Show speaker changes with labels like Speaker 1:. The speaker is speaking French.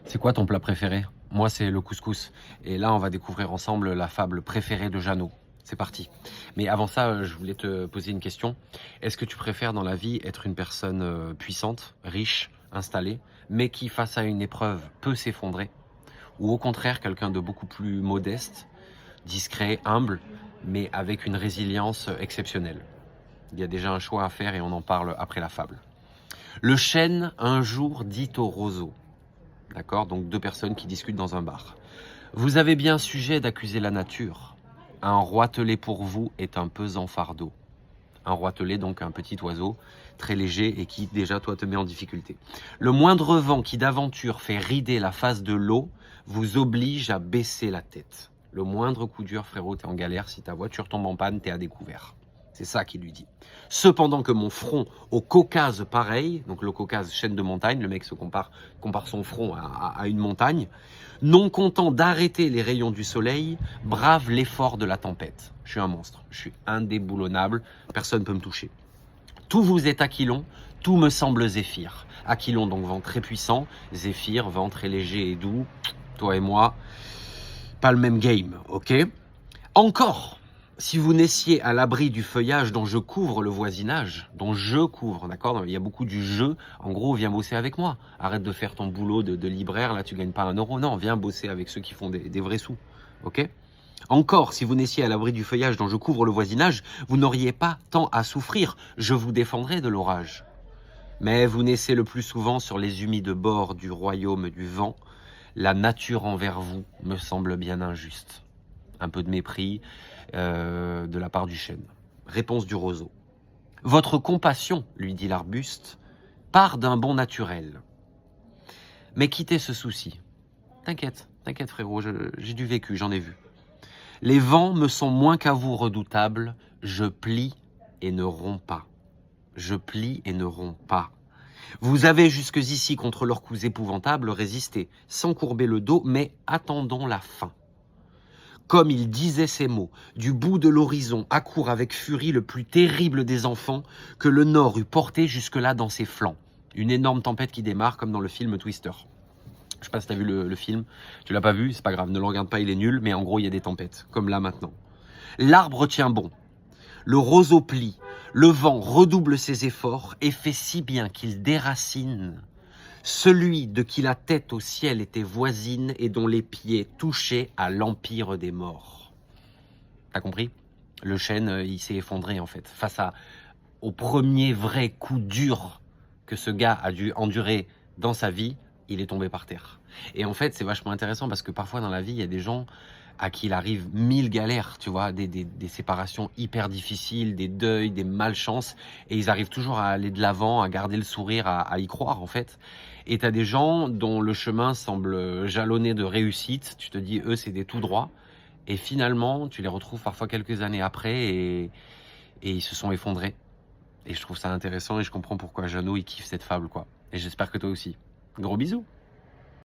Speaker 1: C'est quoi ton plat préféré? Moi, c'est le couscous. Et là, on va découvrir ensemble la fable préférée de Jeannot. C'est parti. Mais avant ça, je voulais te poser une question. Est-ce que tu préfères dans la vie être une personne puissante, riche, installée, mais qui, face à une épreuve, peut s'effondrer? Ou au contraire, quelqu'un de beaucoup plus modeste, discret, humble, mais avec une résilience exceptionnelle? Il y a déjà un choix à faire et on en parle après la fable. Le chêne, un jour, dit au roseau. D'accord? Donc deux personnes qui discutent dans un bar. Vous avez bien sujet d'accuser la nature. Un roitelet pour vous est un pesant fardeau. Un roitelet, donc un petit oiseau très léger et qui déjà toi te met en difficulté. Le moindre vent qui d'aventure fait rider la face de l'eau vous oblige à baisser la tête. Le moindre coup dur, frérot, t'es en galère. Si ta voiture tombe en panne, t'es à découvert. C'est ça qu'il lui dit. Cependant que mon front au Caucase pareil, donc le Caucase, chaîne de montagne, le mec compare son front à une montagne, non content d'arrêter les rayons du soleil, brave l'effort de la tempête. Je suis un monstre, je suis indéboulonnable, personne ne peut me toucher. Tout vous est Aquilon, tout me semble Zéphyr. Aquilon, donc vent très puissant, Zéphyr, vent très léger et doux. Toi et moi, pas le même game, ok? Encore, si vous naissiez à l'abri du feuillage dont je couvre le voisinage, d'accord? Il y a beaucoup du jeu. En gros, viens bosser avec moi. Arrête de faire ton boulot de libraire, là, tu gagnes pas 1 euro. Non, viens bosser avec ceux qui font des vrais sous, ok? Encore, si vous naissiez à l'abri du feuillage dont je couvre le voisinage, vous n'auriez pas tant à souffrir. Je vous défendrai de l'orage. Mais vous naissez le plus souvent sur les humides bords du royaume du vent. La nature envers vous me semble bien injuste. Un peu de mépris de la part du chêne. Réponse du roseau. Votre compassion, lui dit l'arbuste, part d'un bon naturel. Mais quittez ce souci. T'inquiète, t'inquiète frérot, j'ai du vécu, j'en ai vu. Les vents me sont moins qu'à vous redoutables, je plie et ne romps pas. Je plie et ne romps pas. Vous avez jusqu'ici contre leurs coups épouvantables résisté, sans courber le dos, mais attendons la fin. Comme il disait ces mots, du bout de l'horizon accourt avec furie le plus terrible des enfants que le Nord eût porté jusque-là dans ses flancs. Une énorme tempête qui démarre comme dans le film Twister. Je sais pas si tu as vu le film, tu l'as pas vu, c'est pas grave, ne le regarde pas, il est nul, mais en gros il y a des tempêtes, comme là maintenant. L'arbre tient bon, le roseau plie, le vent redouble ses efforts et fait si bien qu'il déracine celui de qui la tête au ciel était voisine et dont les pieds touchaient à l'empire des morts. T'as compris? Le chêne, il s'est effondré en fait, au premier vrai coup dur que ce gars a dû endurer dans sa vie, il est tombé par terre. Et en fait, c'est vachement intéressant parce que parfois dans la vie, il y a des gens à qui il arrive 1000 galères, tu vois, des séparations hyper difficiles, des deuils, des malchances, et ils arrivent toujours à aller de l'avant, à garder le sourire, à y croire en fait. Et tu as des gens dont le chemin semble jalonné de réussite, tu te dis, eux, c'est des tout droits, et finalement, tu les retrouves parfois quelques années après, et ils se sont effondrés. Et je trouve ça intéressant, et je comprends pourquoi Jeannot, il kiffe cette fable, quoi. Et j'espère que toi aussi. Gros bisous!